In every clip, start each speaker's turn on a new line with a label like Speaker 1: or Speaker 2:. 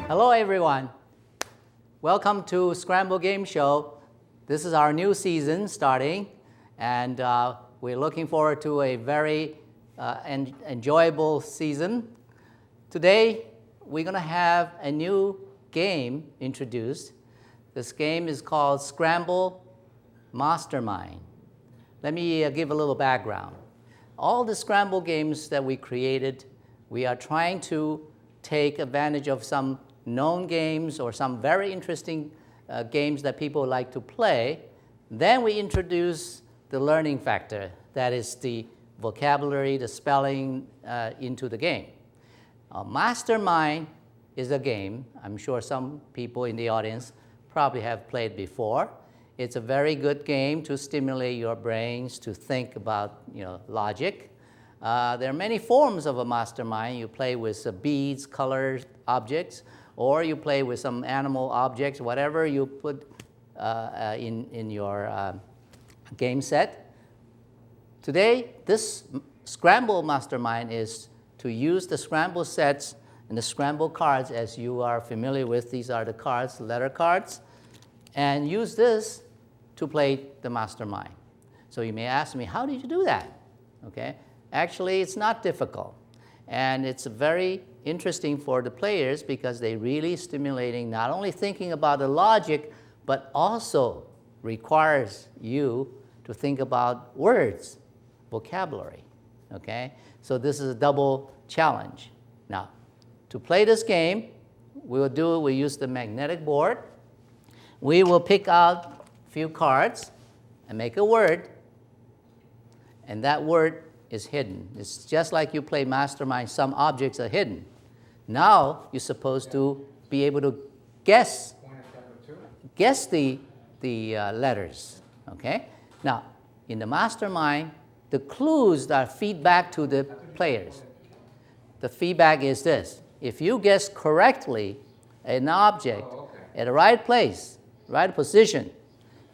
Speaker 1: Hello everyone. Welcome to Scramble Game Show. This is our new season starting, and we're looking forward to a very enjoyable season. Today, we're going to have a new game introduced. This game is called Scramble Mastermind. Let me give a little background. All the Scramble games that we created, we are trying to take advantage of some known games or some very interesting games that people like to play. Then we introduce the learning factor, that is the vocabulary, the spelling into the game. Mastermind is a game. I'm sure some people in the audience probably have played before. It's a very good game to stimulate your brains to think about logic. There are many forms of a mastermind. You play with beads, colors, objects, or you play with some animal objects, whatever you put in your game set. Today, this Scramble Mastermind is to use the Scramble sets and the Scramble cards, as you are familiar with. These are the cards, letter cards, and use this to play the Mastermind. So you may ask me, how did you do that? Okay. Actually, it's not difficult, and it's very interesting for the players because they're really stimulating not only thinking about the logic, but also requires you to think about words, vocabulary, okay? So this is a double challenge. Now, to play this game, we use the magnetic board. We will pick out a few cards and make a word, and that word is hidden. It's just like you play Mastermind, some objects are hidden. Now you're supposed to be able to guess the letters, okay? Now, in the Mastermind, the clues are feedback to the players. The feedback is this: if you guess correctly an object at the right place, right position,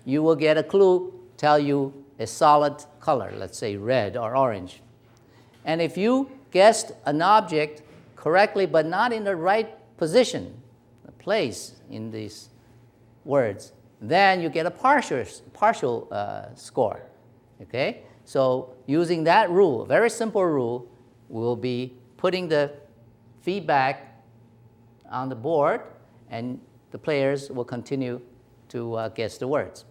Speaker 1: you will get a clue, tell you a solid color, let's say red or orange. And if you guessed an object correctly but not in the right position, the place in these words, then you get a partial score, okay? So using that rule, a very simple rule, we'll be putting the feedback on the board, and the players will continue to guess the words.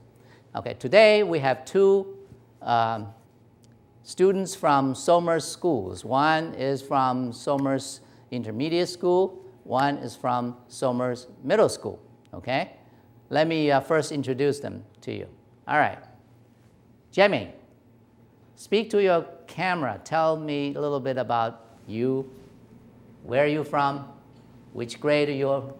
Speaker 1: Okay, today we have two students from Somers schools. One is from Somers Intermediate School, one is from Somers Middle School, okay? Let me first introduce them to you. All right, Jimmy, speak to your camera. Tell me a little bit about you. Where are you from? Which grade are you?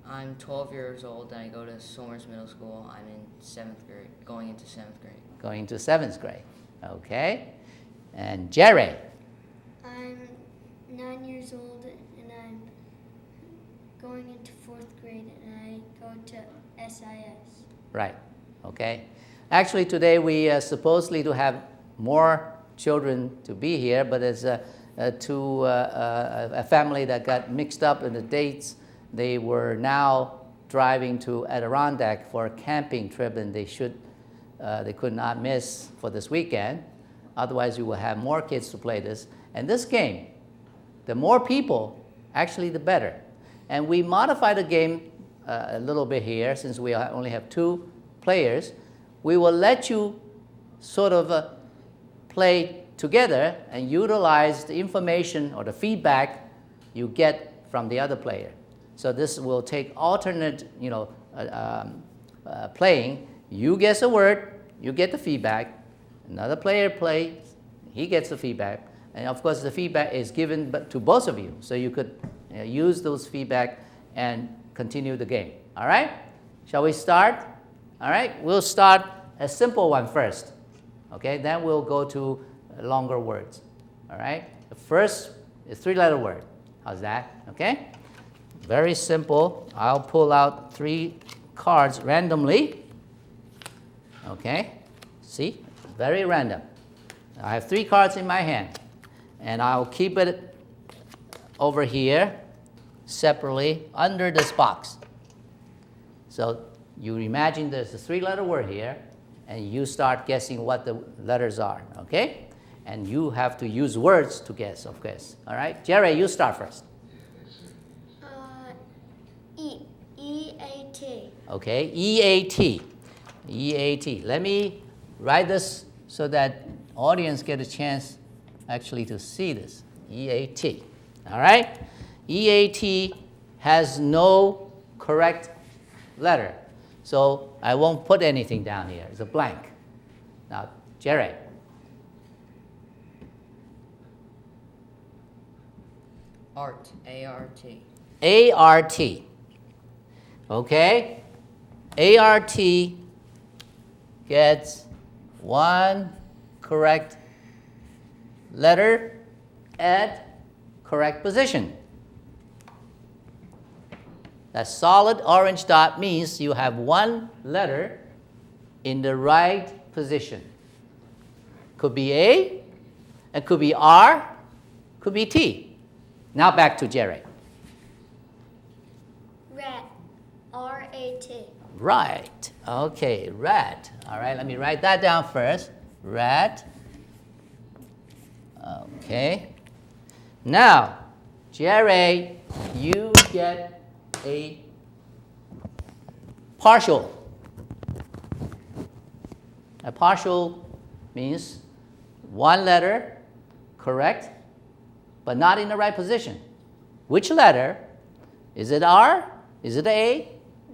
Speaker 2: I'm 12 years old and I go to Somers Middle School. I'm in 7th grade, going into 7th grade.
Speaker 1: Going to 7th grade, okay. And Jerry?
Speaker 3: I'm 9 years old and I'm going into 4th grade and I go to SIS.
Speaker 1: Right, okay. Actually today we are supposedly to have more children to be here, but there's a family that got mixed up in the dates. They were now driving to Adirondack for a camping trip, and they could not miss for this weekend. Otherwise, we will have more kids to play this. And this game, the more people, actually the better. And we modified the game a little bit here, since we only have 2 players. We will let you sort of play together and utilize the information or the feedback you get from the other player. So this will take alternate, playing. You guess a word, you get the feedback. Another player plays, he gets the feedback. And of course, the feedback is given to both of you. So you could use those feedback and continue the game. All right? Shall we start? All right, we'll start a simple one first. Okay, then we'll go to longer words. All right? The first is 3-letter word. How's that? Okay? Very simple. I'll pull out 3 cards randomly. Okay? See? Very random. I have 3 cards in my hand, and I'll keep it over here separately under this box. So you imagine there's a 3-letter word here, and you start guessing what the letters are, okay? And you have to use words to guess, of course. All right? Jerry, you start first.
Speaker 3: E-A-T.
Speaker 1: Okay, E-A-T. E-A-T. Let me write this so that audience get a chance actually to see this. E-A-T. All right? E-A-T has no correct letter. So I won't put anything down here. It's a blank. Now, Jerry.
Speaker 2: Art, A-R-T.
Speaker 1: A-R-T. Okay? A-R-T gets 1 correct letter at correct position. That solid orange dot means you have 1 letter in the right position. Could be A, it could be R, could be T. Now back to Jerry.
Speaker 3: Rat. R-A-T.
Speaker 1: Right. Okay, rat. All right, let me write that down first. Rat. Okay. Now, Jerry, you get a partial. A partial means 1 letter correct, but not in the right position. Which letter? Is it R? Is it A?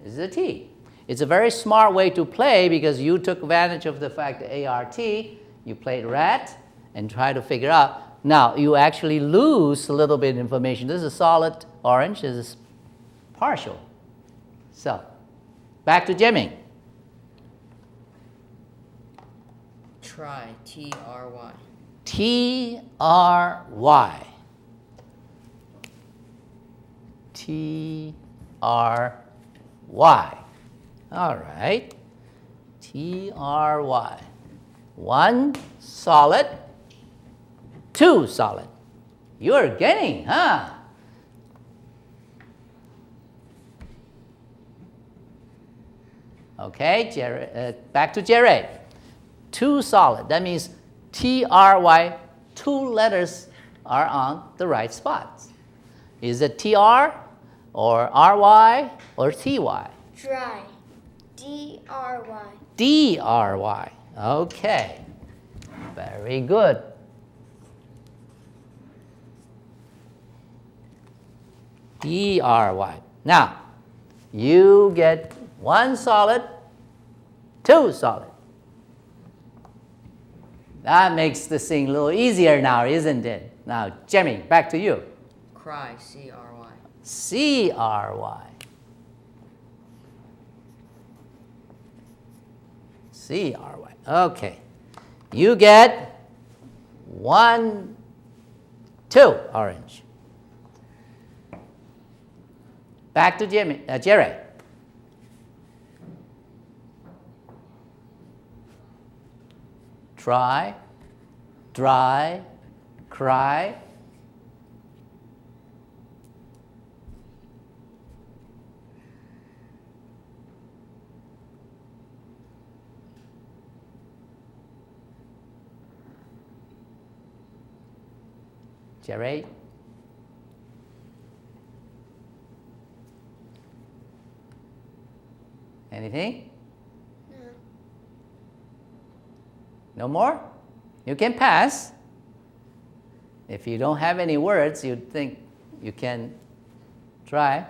Speaker 1: Is it T? It's a very smart way to play because you took advantage of the fact that A-R-T, you played rat and try to figure out. Now, you actually lose a little bit of information. This is solid orange. This is partial. So, back to Jimmy.
Speaker 2: Try, T-R-Y.
Speaker 1: T-R-Y. T-R-Y. All right. T-R-Y. 1 solid, 2 solid. You're getting, huh? Okay, Jerry, back to Jerry. 2 solid. That means T-R-Y, 2 letters are on the right spots. Is it T-R or R-Y or T-Y?
Speaker 3: Dry. D-R-Y.
Speaker 1: D-R-Y. Okay. Very good. D-R-Y. Now, you get 1 solid, 2 solid. That makes this thing a little easier now, isn't it? Now, Jimmy, back to you.
Speaker 2: Cry, C-R-Y.
Speaker 1: C-R-Y. C-R-Y. Okay. You get 1, 2 orange. Back to Jerry. Try, dry, cry. Jerry? Anything?
Speaker 3: No.
Speaker 1: No more? You can pass. If you don't have any words, you'd think you can try.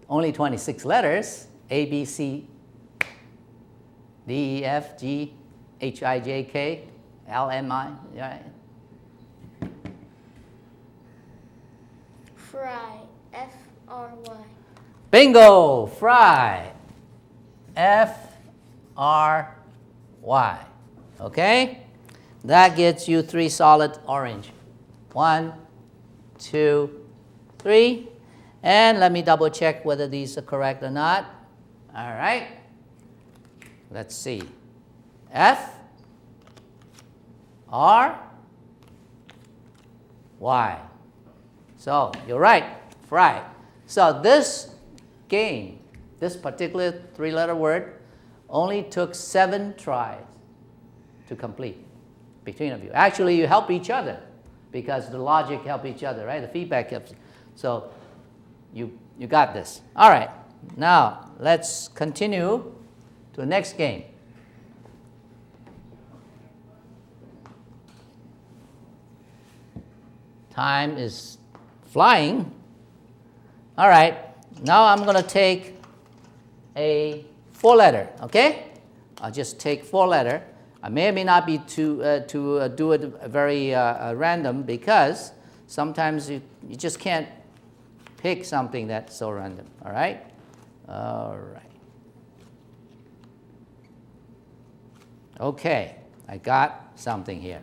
Speaker 1: Only 26 letters. A, B, C, D, E, F, G, H, I, J, K, L, M, I. Right?
Speaker 3: Fry. F-R-Y.
Speaker 1: Bingo! Fry. F-R-Y. Okay? That gets you 3 solid orange. 1, 2, 3. And let me double check whether these are correct or not. All right. Let's see. F, R, Y. So you're right, fried. So this game, this particular three-letter word, only took 7 tries to complete between of you. Actually, you help each other because the logic help each other, right? The feedback helps. So you got this. All right, now let's continue to the next game. Time is flying. All right, now I'm going to take a 4-letter, okay? I'll just take 4-letter. I may or may not be to do it very random because sometimes you just can't pick something that's so random, all right? All right. Okay, I got something here.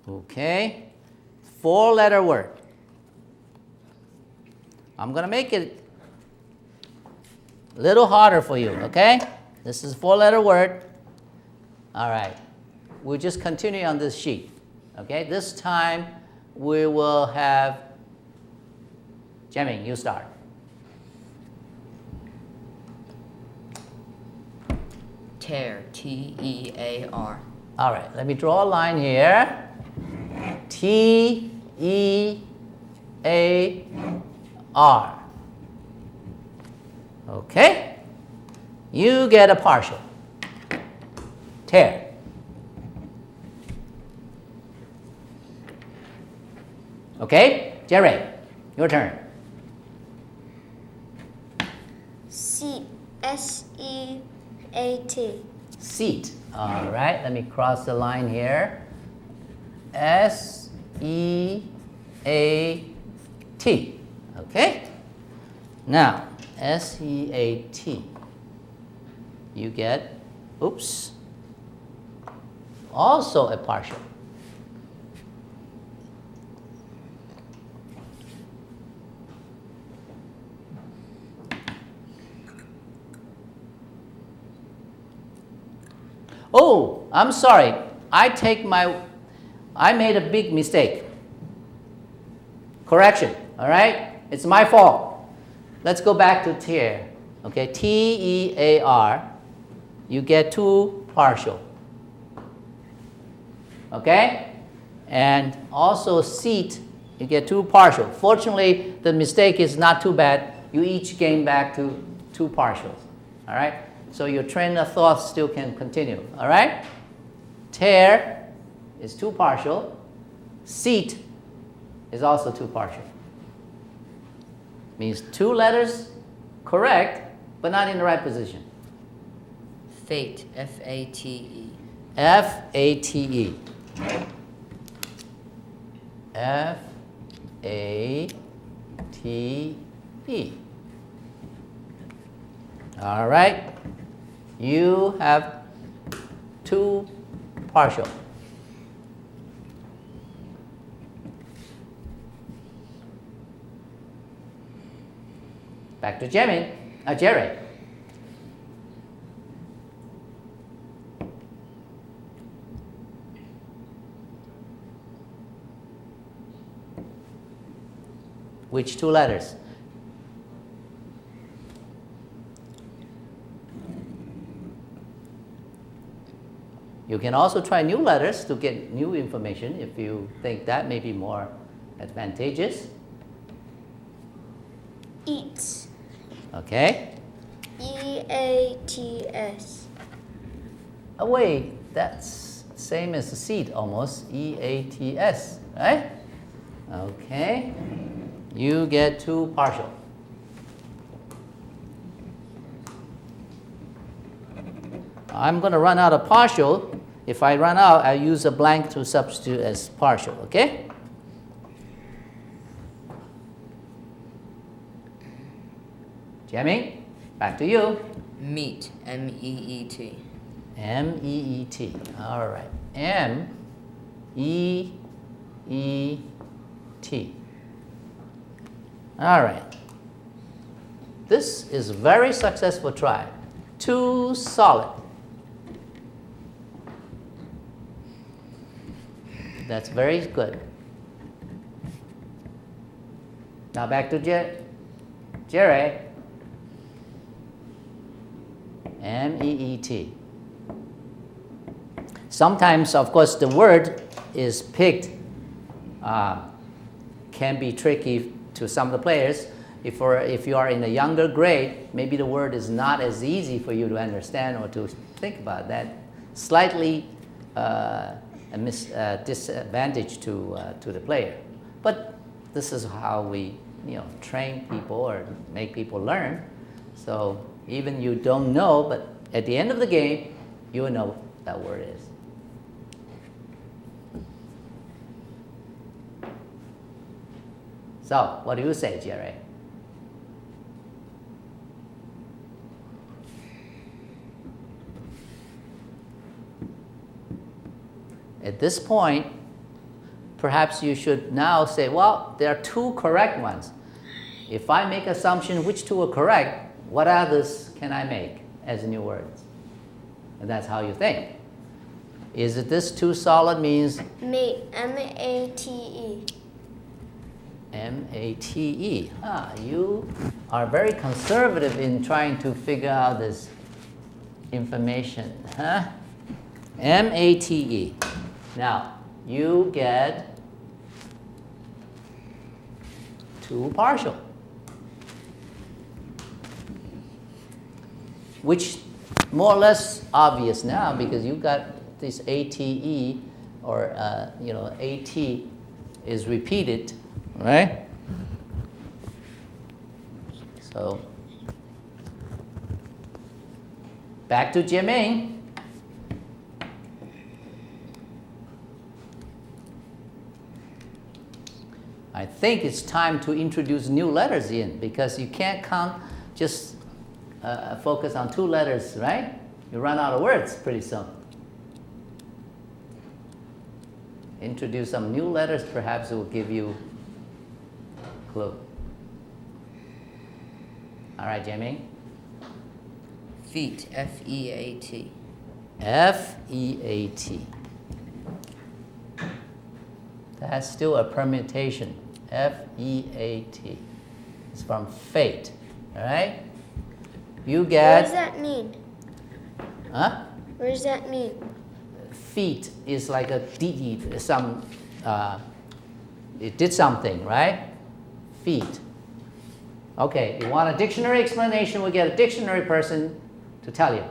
Speaker 1: Okay, 4-letter word. I'm going to make it a little harder for you, okay? This is a 4-letter word. All right, we'll just continue on this sheet, okay? This time we will have, Jiaming, you start.
Speaker 2: Tear, T-E-A-R.
Speaker 1: All right, let me draw a line here. T-E-A-R. Okay? You get a partial. Tear. Okay? Jerry, your turn.
Speaker 3: Seat. S-E-A-T.
Speaker 1: Seat. All right, let me cross the line here. S-E-A-T. Okay? Now, S-E-A-T. You get, oops, also a partial. Oh, I'm sorry. I made a big mistake. Correction, all right? It's my fault. Let's go back to tear. Okay, T-E-A-R. You get 2 partial. Okay? And also seat, you get 2 partial. Fortunately, the mistake is not too bad. You each gain back to 2 partials. All right? So your train of thought still can continue. All right? Tear is 2 partial. Seat is also 2 partial. Means 2 letters correct, but not in the right position.
Speaker 2: Fate, F-A-T-E.
Speaker 1: F-A-T-E. F-A-T-E. All right. You have 2 partial. Back to Jerry. Which 2 letters? You can also try new letters to get new information if you think that may be more advantageous.
Speaker 3: Eats.
Speaker 1: Okay.
Speaker 3: E-A-T-S.
Speaker 1: Oh wait, that's same as the seat almost. E-A-T-S, right? Okay. You get 2 partial. I'm going to run out of partial. If I run out, I'll use a blank to substitute as partial, okay? Jiaming, back to you.
Speaker 2: Meet, M-E-E-T.
Speaker 1: M-E-E-T. All right. M-E-E-T. All right. This is a very successful try. 2 solid. That's very good. Now back to Jerry. M-E-E-T. Sometimes, of course, the word is picked, can be tricky to some of the players. If you are in a younger grade, maybe the word is not as easy for you to understand or to think about. That slightly a disadvantage to the player. But this is how we train people or make people learn. So even you don't know, but at the end of the game, you will know what that word is. So what do you say, Jerry? At this point, perhaps you should now say, well, there are two correct ones. If I make assumption which two are correct, what others can I make as new words? And that's how you think. Is it this two solid means?
Speaker 3: Mate, M-A-T-E.
Speaker 1: M-A-T-E. You are very conservative in trying to figure out this information. M-A-T-E. Now, you get two partial, which more or less obvious now because you got this ATE or AT is repeated, right? So back to Jiaming. I think it's time to introduce new letters in because you can't just focus on two letters, right? You run out of words pretty soon. Introduce some new letters, perhaps it will give you a clue. All right, Jamie?
Speaker 2: Feet, F-E-A-T.
Speaker 1: F-E-A-T. That's still a permutation. F-E-A-T. It's from fate, all right? You get...
Speaker 3: What does that mean?
Speaker 1: Huh?
Speaker 3: What does that mean?
Speaker 1: Feet is like a deed, it did something, right? Feet. Okay, you want a dictionary explanation, we'll get a dictionary person to tell you.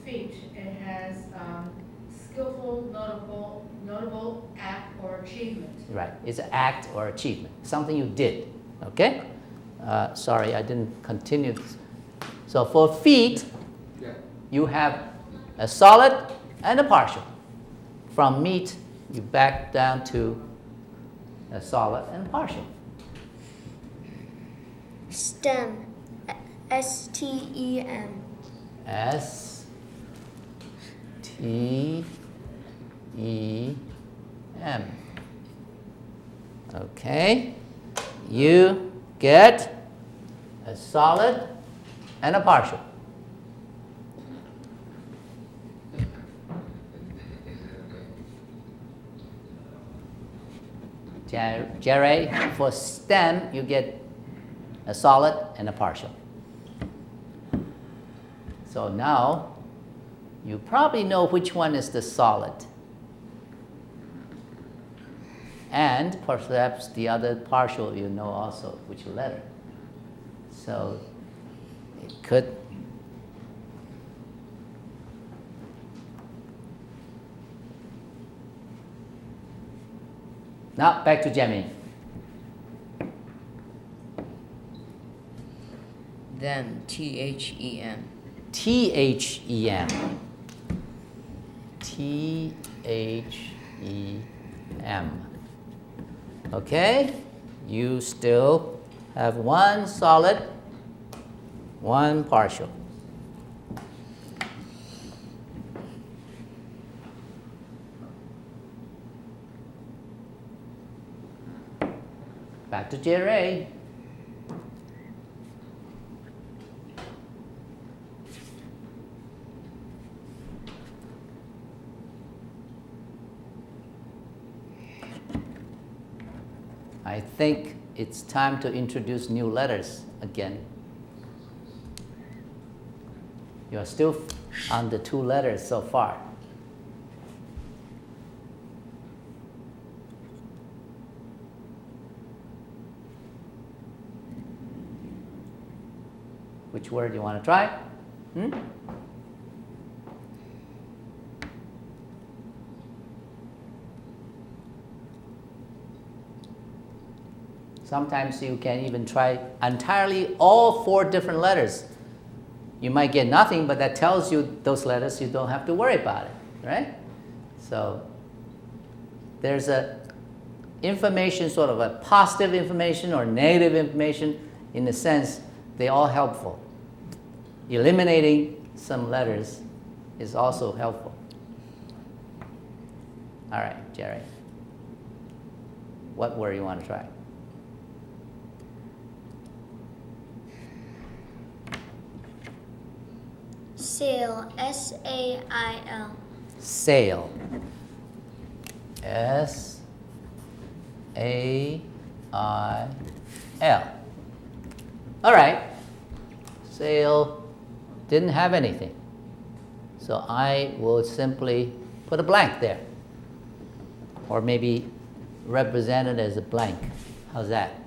Speaker 4: Feat, it has skillful, notable act or achievement.
Speaker 1: Right, it's an act or achievement, something you did, okay? Sorry, I didn't continue. So for feet, you have a solid and a partial. From meat, you back down to a solid and partial.
Speaker 3: STEM, S-T-E-M.
Speaker 1: S-T-E-M. Okay, you get a solid and a partial. Jerry, for STEM, you get a solid and a partial. So now, you probably know which one is the solid. And perhaps the other partial, you know also which letter. So it could. Now back to Jamie.
Speaker 2: Them, T-H-E-M.
Speaker 1: T-H-E-M. T-H-E-M. Okay, you still have one solid, one partial. Back to Jerry. I think it's time to introduce new letters again. You're still on the 2 letters so far. Which word do you want to try? Sometimes you can even try entirely all 4 different letters. You might get nothing, but that tells you those letters, you don't have to worry about it, right? So there's a information, sort of a positive information or negative information. In the sense, they're all helpful. Eliminating some letters is also helpful. All right, Jerry. What word do you want to try?
Speaker 3: Sail, S-A-I-L.
Speaker 1: Sail. S-A-I-L. All right. Sail didn't have anything. So I will simply put a blank there. Or maybe represent it as a blank. How's that?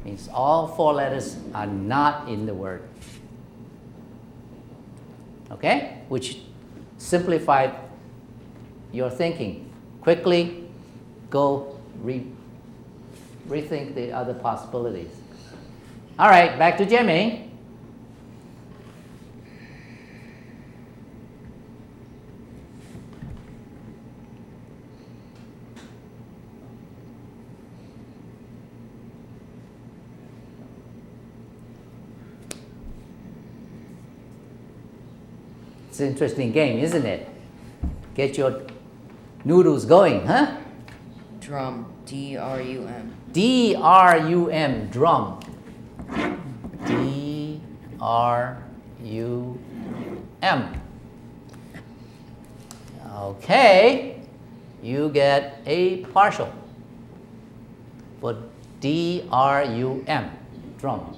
Speaker 1: Means all 4 letters are not in the word. Okay? Which simplified your thinking. Quickly go rethink the other possibilities. All right, back to Jimmy. It's an interesting game, isn't it? Get your noodles going, huh?
Speaker 2: Drum. D-R-U-M.
Speaker 1: D-R-U-M, drum. D-R-U-M. Okay, you get a partial for D-R-U-M, drum.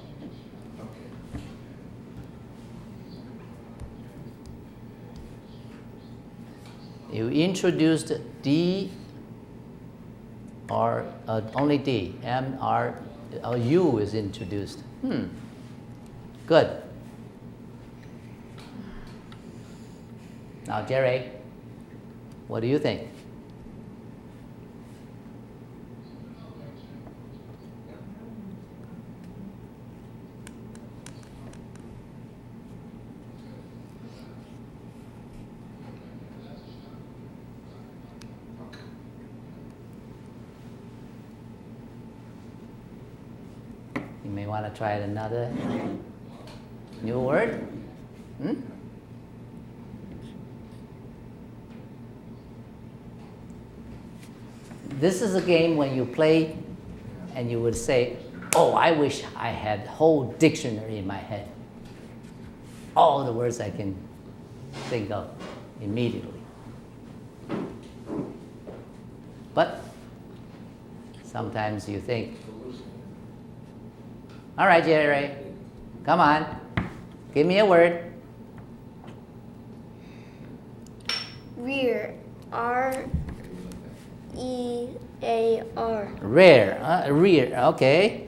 Speaker 1: You introduced D or only D, M, R, U is introduced. Good. Now, Jerry, what do you think? You may want to try another new word. This is a game when you play and you would say, oh, I wish I had a whole dictionary in my head. All the words I can think of immediately. But sometimes you think, all right, Jerry, come on, give me a word.
Speaker 3: Rear, R-E-A-R.
Speaker 1: Rare, rear, okay.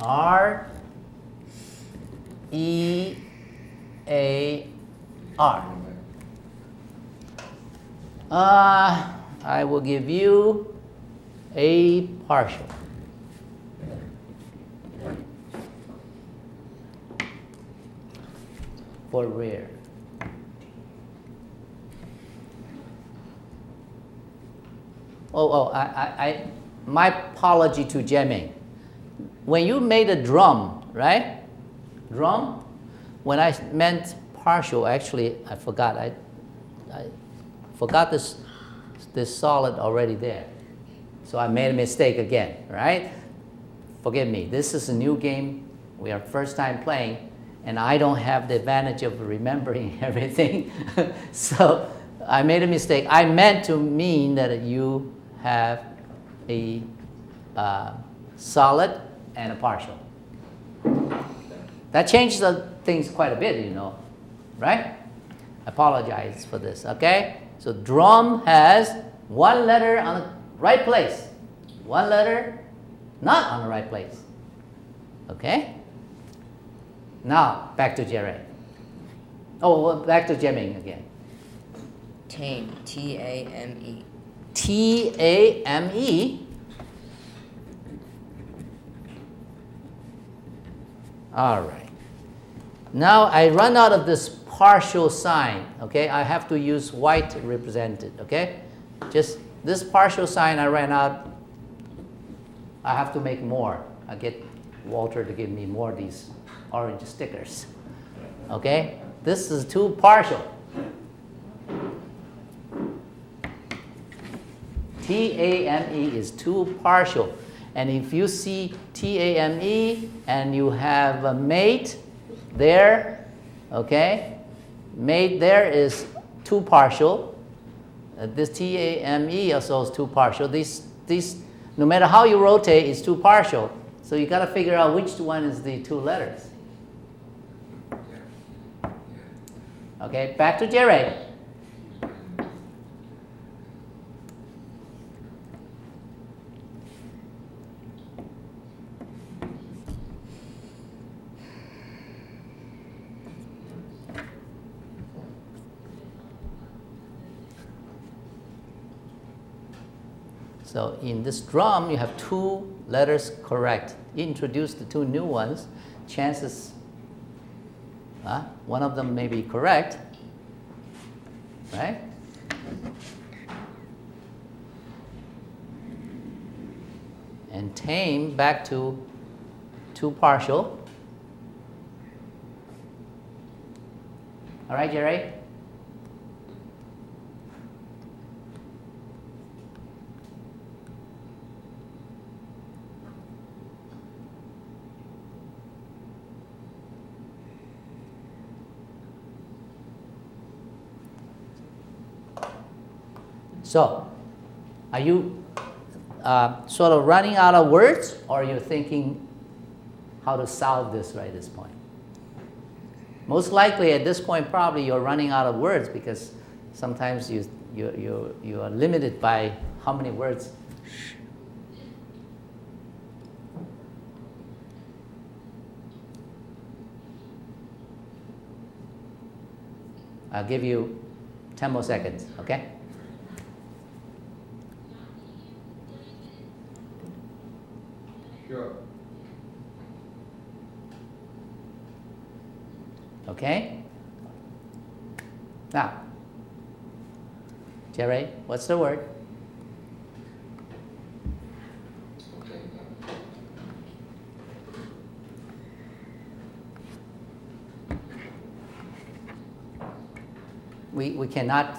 Speaker 1: R-E-A-R. I will give you a partial. For rear. My apology to Jeming. When you made a drum, right? Drum, when I meant partial, actually, I forgot. I forgot this solid already there. So I made a mistake again, right? Forgive me. This is a new game. We are first time playing. And I don't have the advantage of remembering everything. So I made a mistake. I meant to mean that you have a solid and a partial. That changes the things quite a bit, you know, right? Apologize for this, okay? So drum has one letter on the right place, one letter not on the right place, okay? Now, back to Jerry. Oh, well, back to jamming again.
Speaker 2: Tame, T-A-M-E.
Speaker 1: T-A-M-E. All right. Now I run out of this partial sign, okay? I have to use white represented, okay? Just this partial sign I ran out. I have to make more. I get Walter to give me more of these orange stickers, okay? This is too partial. T-A-M-E is too partial. And if you see T-A-M-E and you have a mate there, okay? Mate there is too partial. This T-A-M-E also is too partial. These, no matter how you rotate, it's too partial. So you got to figure out which one is the two letters. Okay, back to Jerry. So in this drum, you have two letters correct. Introduce the two new ones. Chances, one of them may be correct, right? And tame back to two partial. All right, Jerry? So, are you sort of running out of words, or are you thinking how to solve this right at this point? Most likely at this point probably you're running out of words, because sometimes you are limited by how many words. I'll give you 10 more seconds, okay?
Speaker 5: Sure.
Speaker 1: Okay? Now, Jerry, what's the word? We cannot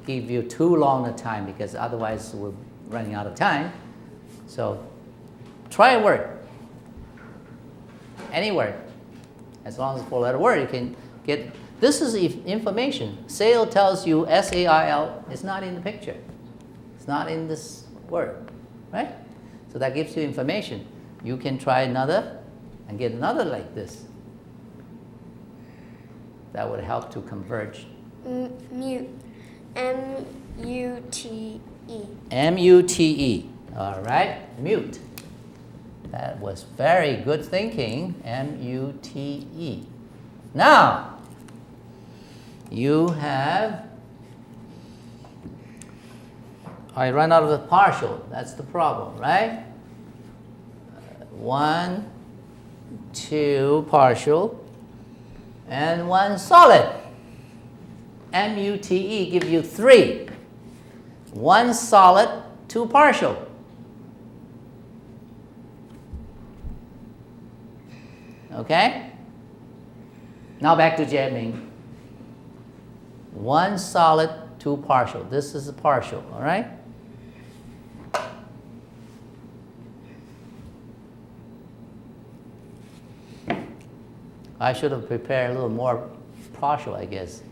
Speaker 1: give you too long a time, because otherwise we're running out of time. So try a word. Any word. As long as it's a four-letter word, you can get. This is information. Sale tells you S-A-I-L is not in the picture. It's not in this word, right? So that gives you information. You can try another and get another like this. That would help to converge.
Speaker 3: Mute. M-U-T-E.
Speaker 1: M-U-T-E. All right, mute. That was very good thinking, M-U-T-E. Now, you have, I run out of the partial. That's the problem, right? 1, 2 partial, and 1 solid. M-U-T-E give you 3. 1 solid, 2 partial. Okay? Now back to jamming. 1 solid, 2 partial. This is a partial, all right? I should have prepared a little more partial, I guess.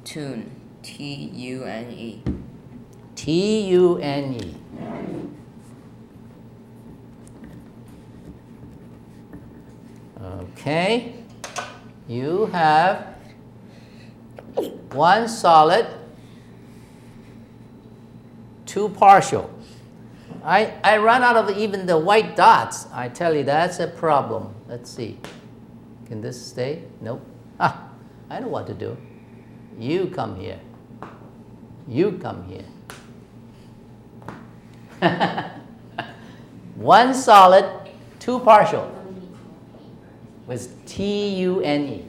Speaker 2: Tune, T-U-N-E.
Speaker 1: T-U-N-E. Okay. You have one solid, two partial. I run out of even the white dots. I tell you, that's a problem. Let's see. Can this stay? Nope. Ah, I know what to do. You come here. You come here. One solid, two partial with T-U-N-E.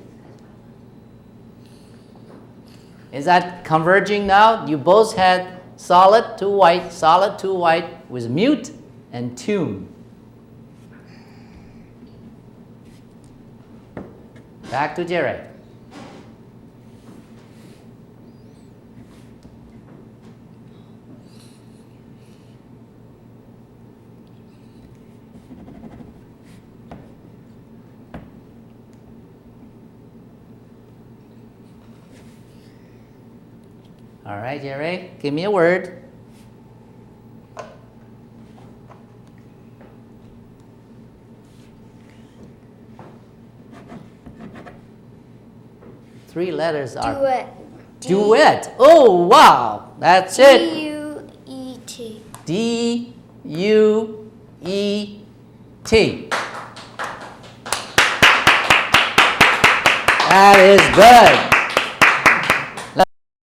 Speaker 1: Is that converging now? You both had solid, two white with mute and tune. Back to Jerry. All right, Jerry, give me a word. Three letters are
Speaker 3: Duet.
Speaker 1: duet. Oh, wow, that's it.
Speaker 3: D-U-E-T.
Speaker 1: D-U-E-T. That is good.